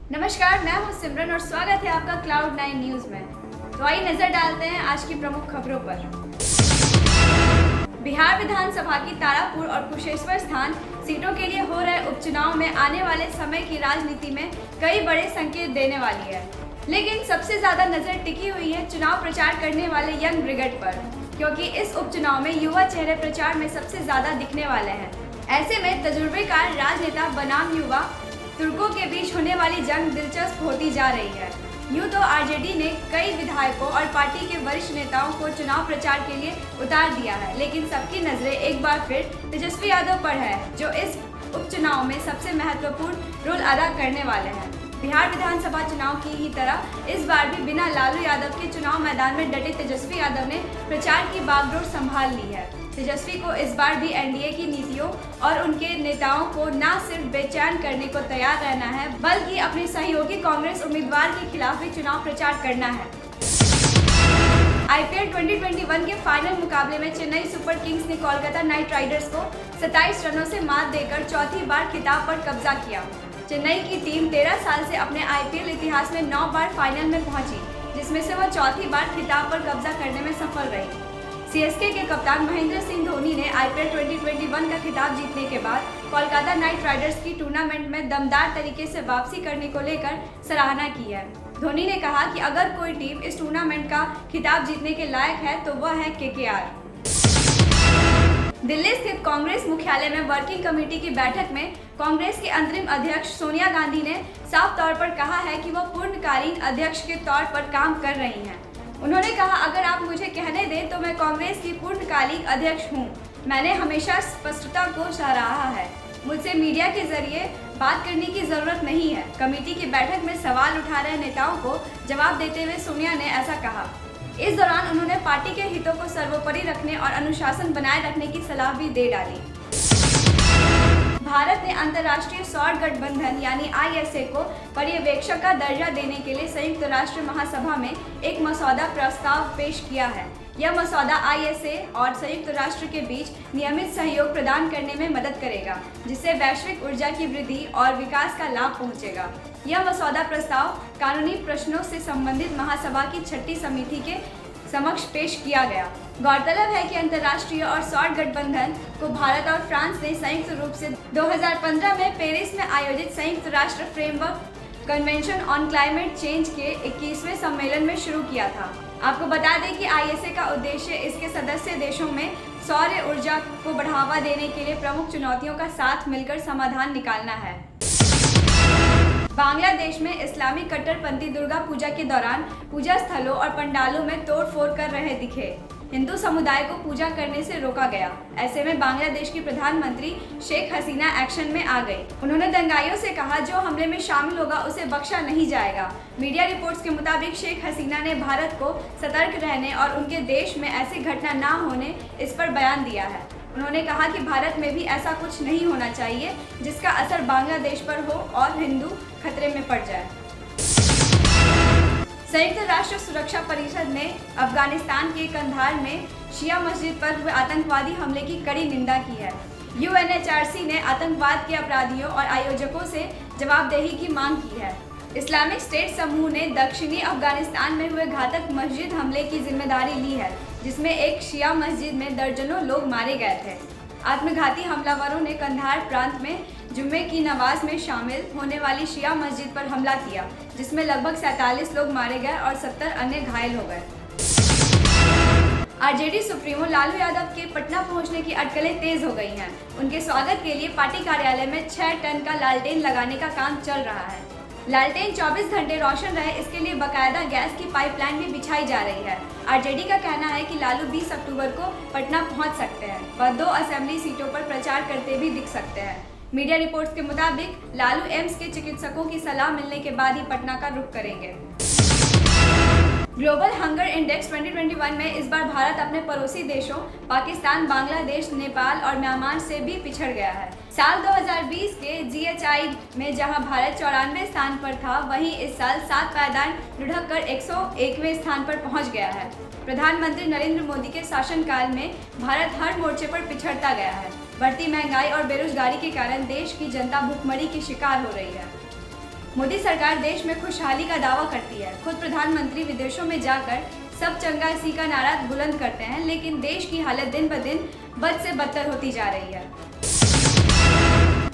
नमस्कार, मैं हूं सिमरन और स्वागत है आपका Cloud9 न्यूज में। तो आइए नजर डालते हैं आज की प्रमुख खबरों पर। बिहार विधानसभा की तारापुर और कुशेश्वर स्थान सीटों के लिए हो रहे उपचुनाव में आने वाले समय की राजनीति में कई बड़े संकेत देने वाली है। लेकिन सबसे ज्यादा नजर टिकी हुई है चुनाव प्रचार करने वाले यंग ब्रिगेड पर, क्योंकि इस उपचुनाव में युवा चेहरे प्रचार में सबसे ज्यादा दिखने वाले हैं। ऐसे में तजुर्बेकार राजनेता बनाम युवा तुर्कों के बीच होने वाली जंग दिलचस्प होती जा रही है। यूं तो आरजेडी ने कई विधायकों और पार्टी के वरिष्ठ नेताओं को चुनाव प्रचार के लिए उतार दिया है, लेकिन सबकी नजरें एक बार फिर तेजस्वी यादव पर है, जो इस उपचुनाव में सबसे महत्वपूर्ण रोल अदा करने वाले हैं। बिहार विधानसभा चुनाव की ही तरह इस बार भी बिना लालू यादव के चुनाव मैदान में डटे तेजस्वी यादव ने प्रचार की बागडोर संभाल ली है। तेजस्वी को इस बार भी एनडीए की नीतियों और उनके नेताओं को न सिर्फ बेचैन करने को तैयार रहना है, बल्कि अपने सहयोगी कांग्रेस उम्मीदवार के खिलाफ भी चुनाव प्रचार करना है। आईपीएल 2021 के फाइनल मुकाबले में चेन्नई सुपर किंग्स ने कोलकाता नाइट राइडर्स को 27 रनों से मात देकर चौथी बार खिताब पर कब्जा किया। चेन्नई की टीम 13 साल से अपने आईपीएल इतिहास में 9 बार फाइनल में पहुंची, जिसमें से वह चौथी बार खिताब पर कब्जा करने में सफल रही। सीएसके के कप्तान महेंद्र सिंह धोनी ने आईपीएल 2021 का खिताब जीतने के बाद कोलकाता नाइट राइडर्स की टूर्नामेंट में दमदार तरीके से वापसी करने को लेकर सराहना की है। धोनी ने कहा कि अगर कोई टीम इस टूर्नामेंट का खिताब जीतने के लायक है तो वह है केकेआर। दिल्ली स्थित कांग्रेस मुख्यालय में वर्किंग कमेटी की बैठक में कांग्रेस की अंतरिम अध्यक्ष सोनिया गांधी ने साफ तौर पर कहा है कि वह पूर्णकालीन अध्यक्ष के तौर पर काम कर रही हैं। उन्होंने कहा, अगर आप मुझे कहने दें तो मैं कांग्रेस की पूर्णकालिक अध्यक्ष हूं। मैंने हमेशा स्पष्टता को सराहा है। मुझसे मीडिया के जरिए बात करने की जरूरत नहीं है। कमेटी की बैठक में सवाल उठा रहे नेताओं को जवाब देते हुए सोनिया ने ऐसा कहा। इस दौरान उन्होंने पार्टी के हितों को सर्वोपरि रखने और अनुशासन बनाए रखने की सलाह भी दे डाली। भारत ने अंतर्राष्ट्रीय सौर गठबंधन यानी आईएसए को पर्यवेक्षक का दर्जा देने के लिए संयुक्त राष्ट्र महासभा में एक मसौदा प्रस्ताव पेश किया है। यह मसौदा आईएसए और संयुक्त राष्ट्र के बीच नियमित सहयोग प्रदान करने में मदद करेगा, जिससे वैश्विक ऊर्जा की वृद्धि और विकास का लाभ पहुंचेगा। यह मसौदा प्रस्ताव कानूनी प्रश्नों से संबंधित महासभा की 6ठी समिति के समक्ष पेश किया गया। गौरतलब है कि अंतर्राष्ट्रीय और सौर गठबंधन को भारत और फ्रांस ने संयुक्त रूप से 2015 में पेरिस में आयोजित संयुक्त राष्ट्र framework convention on climate change के 21वें सम्मेलन में शुरू किया था। आपको बता दें कि आईएसए का उद्देश्य इसके सदस्य देशों में सौर ऊर्जा को बढ़ावा देने के लिए प्रमुख चुनौतियों का साथ मिलकर समाधान निकालना है। बांग्लादेश में इस्लामी कट्टरपंथी दुर्गा पूजा के दौरान पूजा स्थलों और पंडालों में तोड़फोड़ कर रहे दिखे। हिंदू समुदाय को पूजा करने से रोका गया। ऐसे में बांग्लादेश की प्रधानमंत्री शेख हसीना एक्शन में आ गई। उन्होंने दंगाइयों से कहा, जो हमले में शामिल होगा उसे बख्शा नहीं जाएगा। मीडिया रिपोर्ट्स के मुताबिक शेख हसीना ने भारत को सतर्क रहने और उनके देश में ऐसी घटना ना होने इस पर बयान दिया है। उन्होंने कहा कि भारत में भी ऐसा कुछ नहीं होना चाहिए जिसका असर बांग्लादेश पर हो और हिंदू खतरे में पड़ जाए। संयुक्त राष्ट्र सुरक्षा परिषद ने अफगानिस्तान के कंधार में शिया मस्जिद पर हुए आतंकवादी हमले की कड़ी निंदा की है। यूएनएचआरसी ने आतंकवाद के अपराधियों और आयोजकों से जवाबदेही की मांग की है। इस्लामिक स्टेट समूह ने दक्षिणी अफगानिस्तान में हुए घातक मस्जिद हमले की जिम्मेदारी ली है, जिसमें एक शिया मस्जिद में दर्जनों लोग मारे गए थे। आत्मघाती हमलावरों ने कंधार प्रांत में जुम्मे की नमाज में शामिल होने वाली शिया मस्जिद पर हमला किया, जिसमें लगभग 47 लोग मारे गए और 70 अन्य घायल हो गए। आरजेडी सुप्रीमो लालू यादव के पटना पहुंचने की अटकलें तेज हो गई हैं। उनके स्वागत के लिए पार्टी कार्यालय में 6 टन का लालटेन लगाने का काम चल रहा है। लालटेन 24 घंटे रोशन रहे, इसके लिए बकायदा गैस की पाइपलाइन भी बिछाई जा रही है। आरजेडी का कहना है कि लालू 20 अक्टूबर को पटना पहुंच सकते हैं। वह 2 असेंबली सीटों पर प्रचार करते भी दिख सकते हैं। मीडिया रिपोर्ट्स के मुताबिक लालू एम्स के चिकित्सकों की सलाह मिलने के बाद ही पटना का रुख करेंगे। ग्लोबल हंगर इंडेक्स 2021 में इस बार भारत अपने पड़ोसी देशों पाकिस्तान, बांग्लादेश, नेपाल और म्यांमार से भी पिछड़ गया है। साल 2020 के GHI में जहां भारत 94वें स्थान पर था, वहीं इस साल 7 पायदान लुढ़क कर 101वें स्थान पर पहुंच गया है। प्रधानमंत्री नरेंद्र मोदी के शासनकाल में भारत हर मोर्चे पर पिछड़ता गया है। बढ़ती महंगाई और बेरोजगारी के कारण देश की जनता भूखमरी की शिकार हो रही है। मोदी सरकार देश में खुशहाली का दावा करती है। खुद प्रधानमंत्री विदेशों में जाकर सब चंगा सी का नारा बुलंद करते हैं, लेकिन देश की हालत दिन ब दिन बद से बदतर होती जा रही है।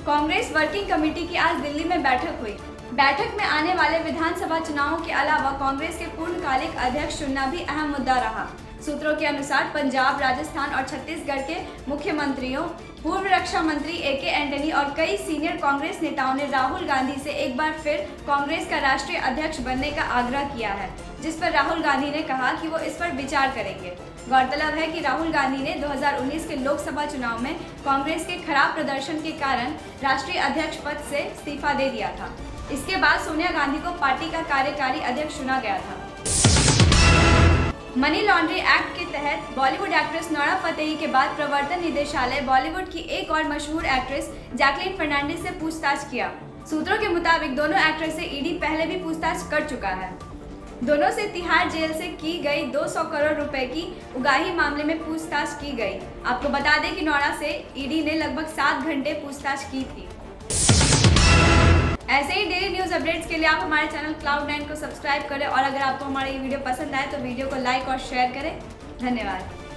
कांग्रेस वर्किंग कमेटी की आज दिल्ली में बैठक हुई। बैठक में आने वाले विधानसभा चुनावों के अलावा कांग्रेस के पूर्णकालिक अध्यक्ष चुनना भी अहम मुद्दा रहा। सूत्रों के अनुसार पंजाब, राजस्थान और छत्तीसगढ़ के मुख्यमंत्रियों, पूर्व रक्षा मंत्री AK एंटनी और कई सीनियर कांग्रेस नेताओं ने राहुल गांधी से एक बार फिर कांग्रेस का राष्ट्रीय अध्यक्ष बनने का आग्रह किया है, जिस पर राहुल गांधी ने कहा कि वो इस पर विचार करेंगे। गौरतलब है कि राहुल गांधी ने 2019 के लोकसभा चुनाव में कांग्रेस के खराब प्रदर्शन के कारण राष्ट्रीय अध्यक्ष पद से इस्तीफा दे दिया था। इसके बाद सोनिया गांधी को पार्टी का कार्यकारी अध्यक्ष चुना गया था। मनी लॉन्ड्री एक्ट के तहत बॉलीवुड एक्ट्रेस नोरा फतेही के बाद प्रवर्तन निदेशालय बॉलीवुड की एक और मशहूर एक्ट्रेस जैकलीन फर्नांडिस से पूछताछ किया। सूत्रों के मुताबिक दोनों एक्ट्रेस से ईडी पहले भी पूछताछ कर चुका है। दोनों से तिहाड़ जेल से की गई 200 करोड़ रुपए की उगाही मामले में पूछताछ की गई। आपको बता दें कि नोरा से ईडी ने लगभग 7 घंटे पूछताछ की थी। ऐसे ही डेली न्यूज़ अपडेट्स के लिए आप हमारे चैनल Cloud9 को सब्सक्राइब करें और अगर आपको हमारा ये वीडियो पसंद आए तो वीडियो को लाइक और शेयर करें। धन्यवाद।